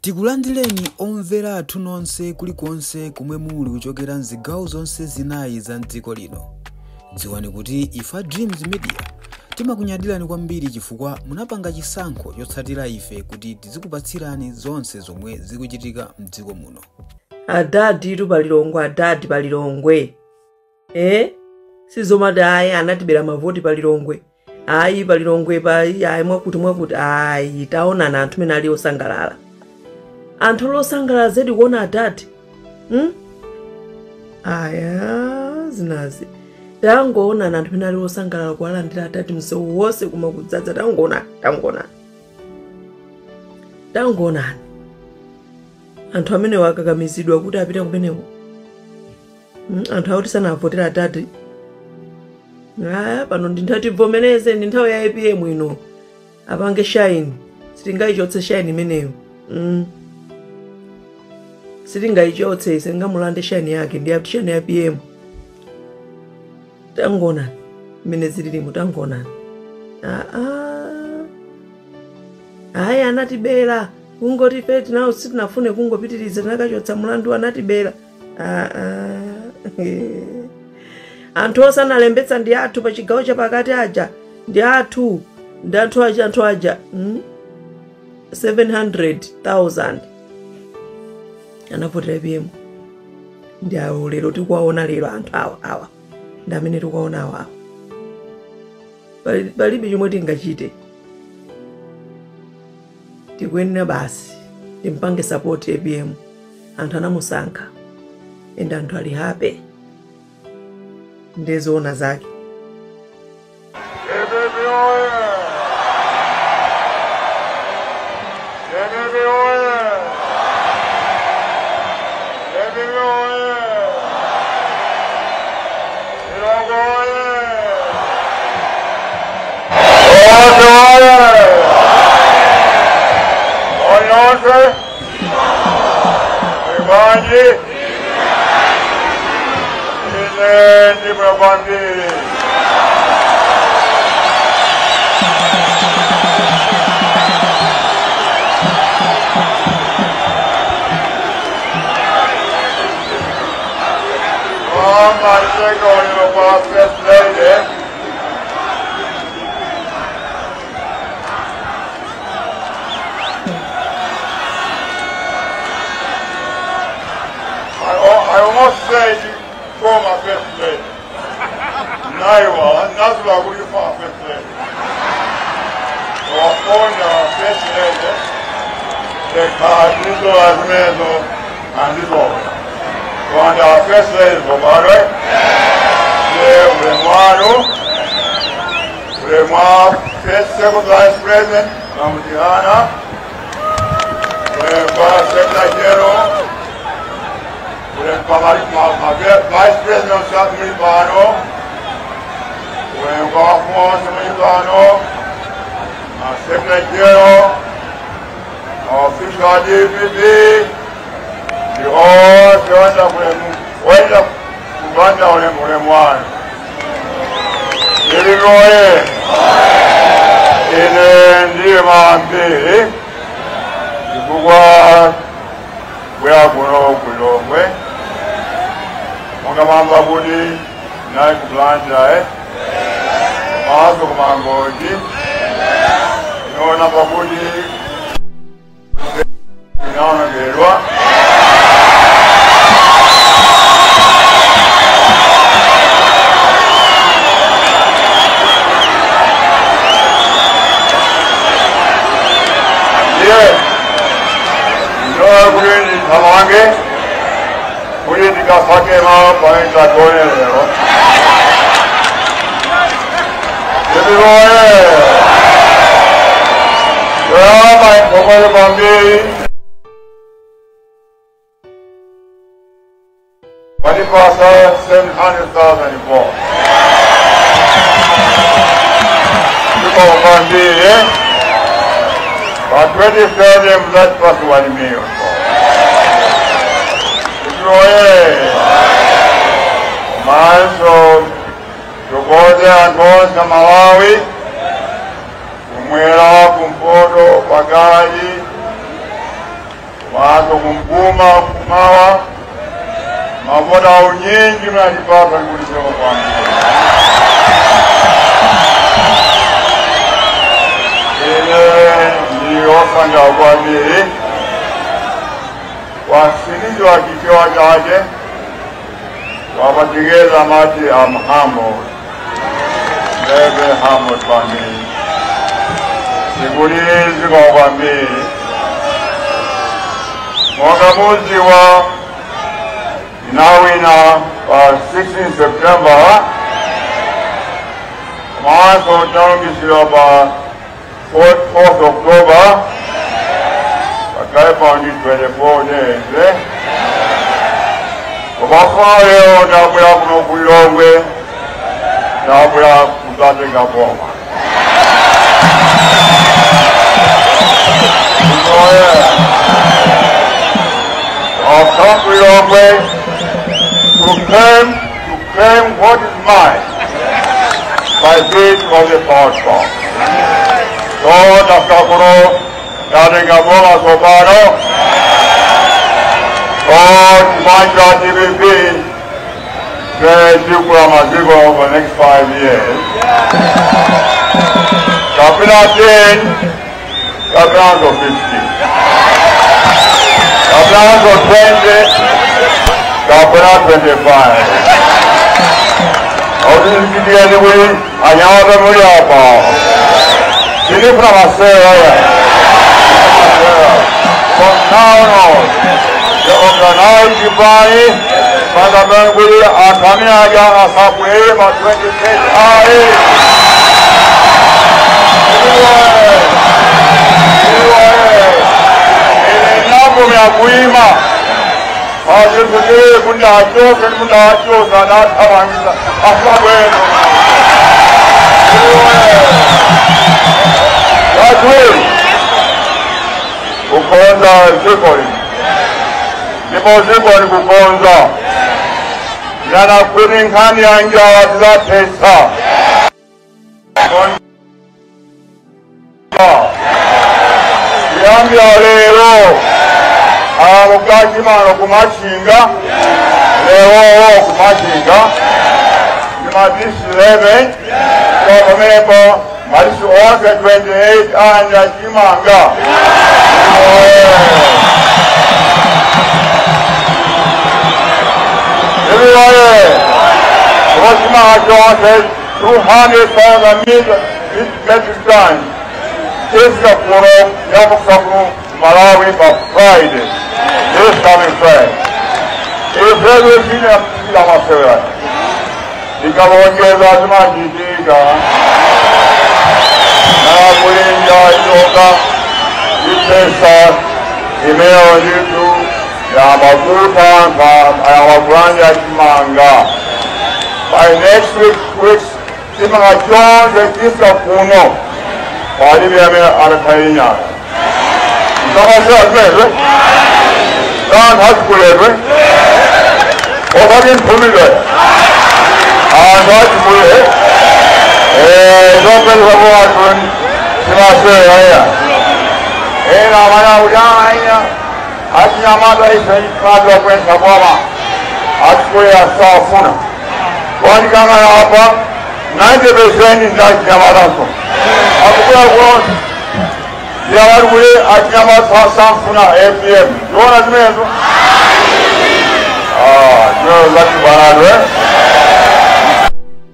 Tikulandireni omvera athu nonse kulikonse kumwe muli kuchokera mzigawo zonse zinayi za mdziko lino. Dziwani kuti ifa Dreams Media timakunyadirani kwambiri chifukwa munapanga chisankho chotsatira ife kuti tizikupatsirani zonse zomwe zikuchitika mdziko muno. Adadi tu palilongwe, adadi palilongwe. Sizomati ayi anatibera mavoti palilongwe. Ayi palilongwe ayi mwakuti ayi taonana anthu mene ali osangalala. Anthu losangalala zedi kuona adadi. Aya zinazi. Tangoona anthu mene ali osangalala kuwalandira adadi msewu wonse kumakudzaza tangoona. Anthu amene wakakamizidwa kuti apita kumeneko. Anthu akuti sanavotera adadi. Pano ndinthati vomereze ndi nthawi ya APM ino. Apange shine. Sitingaichotse shine imeneyo. Sitingaichotse isengamulande shine yake ndi apti shine ya APM. Tangoona. Mene zililimu tangoona. Ayi anatibera. Kungoti feti nawo sitinafune kungopitiriza nakachotsa mulandu anatibera. Anthu osanalembetsa ndi athu pa chigawo chapakati aja. Ndi anthu aja. 700,000. Anavotera APM. Ndi awo lero tikuwaona lero anthu awa. Ndi amene tikuwaona awa. Palibe chomwe tingachite. Tikuyenera basi timpange support APM. Anthu anamusankha ende anthu ali happy ndezoona zake. I almost said you call my first lady. Naiwa, that's what we call first lady. So I phone your first lady. They call this as meso and this over. So and our first lady for right? Vraiment, first second vice president, Namutiana. Secretary. My vice president South Milibano, my secretary, official DPP, the all Mama Budi, Nike Blanja, Maso Mangoji, Nona Babudi, Nona Gerwa. Politica faceva paenta con il vero. Ma in come bambini. Quando passa 700,000 in po'. Come bambini, ma 20 that was 1 million. Maso tukoze anthu za Malawi kumwera kumpoto pakaji Wazo kumpuma kumawa mavoda unyingi mnajipaka kulisema kwa mkuu. Ni ofanda kwa mii wasiniji wa kikiwa chaje wapatigeza mati amhamo lebe hamo kwa mii sikulizi kwa mii mwagamuzi wa inawina wa 16 September maso changisila ba 4th October akaipa ndi 24 days Obafao nabula kuno kulongwe nabula kuzatenga boma I've come to your way to claim what is mine by faith of the power strong. Lord of Kakuro, Yadengaboma Sobano, God, my God, TVP, Jukura Mazigo over the next 5 years. Kapila 10, Kapila 50. Kapila 20, Kapila 25. How do you see the anyway? I am the Muriapa. Sini from Australia. From now on, the organized Dubai, Madamanguri, Akamiaga, Asapwe, my 26 Kuima, Aje Kude, Kundacho, Kundacho, Sanat, Avanga, Asabeno. That's it. Kukonza Zikori. Nipo Zikori Kukonza. Yana Kuninkani Anja Wadza Tesa. Yambi Alero. Amukaji mano kumashinga. Leo kumashinga. Jumadisi 11. Kwa mepo. Marisi 28 anja Chimanga. Everywhere. Chimanga John says 200,000 metric tons. This is a photo, Yamukaku, Malawi, for Friday. This coming Friday. It is very senior Yamasera. The government has my Giga. Nakuinja Yoga, Itesa, email YouTube, Yamaguta, Yamagwanja Chimanga. By next week, Chimanga John, the gift of Puno. Why do we have a Arakaina? Someone says, Don Husband, what are you pulling there? I'm not pulling it. Open the water, Simasaya. And Amana, Atinamada is a father of Sabama. Asquia Safuna. One Kamara, 90% in that Yamadaso. Abuja was the other way at Yamasa Safuna APM. You want to know? You're lucky Banadre.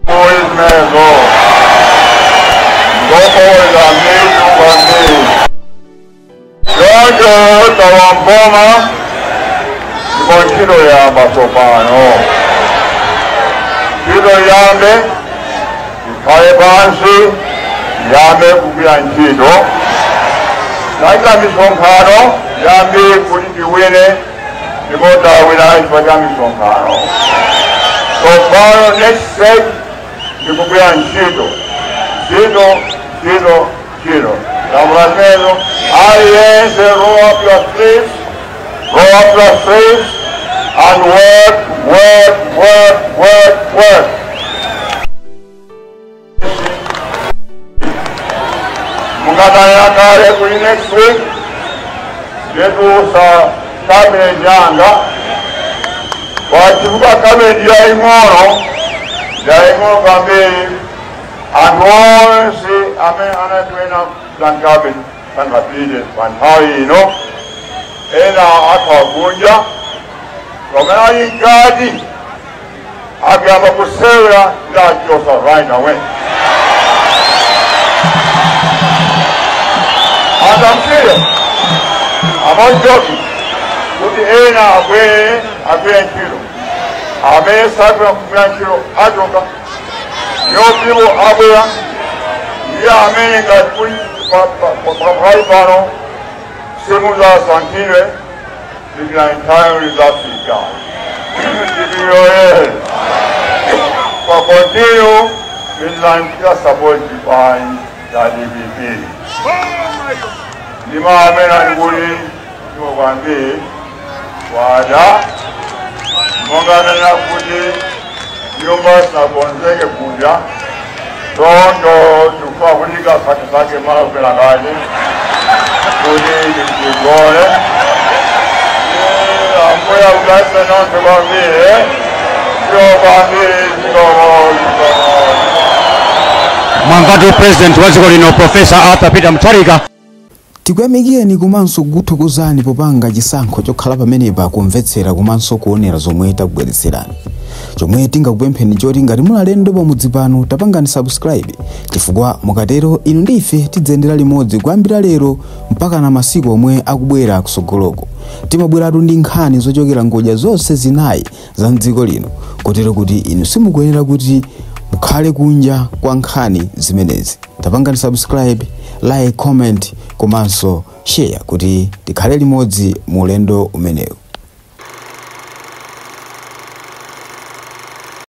Who is Mezo? Go forward and make one day. George, the Wampoma, the Conchino Yamba Sopano. Kilo Yambe, the Kaibansi, Yambe Kubianchido. Naika Mishonkano, Yambe Kuniwene, the Mota Winners for Yamishonkano. So far, next set, the Kubianchido. Zero. Namramedo, roll up your sleeves, and work. Mungataya kare kuri next week, yetuusa kabineti yanga wakivuka kabineti yaing'ono kwambiri anthu onse amene anatwena zankabineti sangapite pa nthawi ino ena akhawakunja pamene ali mkati akuyamba kusewera ndachosa right away. And I'm serious. I'm not joking. Kuti ena akwere ntchito amene sakufuna kugwira ntchito achoka yopiwo abwera iye amene ngati kuli pali pano simuzasankhidwe tikila nthawi zafika tikiliyoyere kwa continue bilankia support by DPP. Lima amena nguli niwakwambie wada mongana na kuti nyumba sabonzeke kuja tondo tukafunika katisake mara pelangani kuti nikigole amboya ugasa nonte kwambie sio kwambie Mwangatu President wa dziko lino Professor Arthur Peter Mutharika. Tikuyamikeni komanso kuthokozani popanga chisankho chokhala pamenepa kumvetsera komanso kuonera zomwe takubweretserani. Chomwe tingakupempheni choti ngati muli alendo pamudzi pano tapangani subscribe chifukwa mukatero inu ndife tidzendera limodzi kuyambira lero mpaka na masiku omwe akubwera kusogoloko. Timabweratu ndi nkhani zochokera ngodya zonse zinayi za mdziko lino kotero kuti inu simukuyenera kuti mukhale kunja kwa nkhani zimenezi. Tapangani subscribe, like, comment komanso share kuti tikhale limodzi mu ulendo umenewu.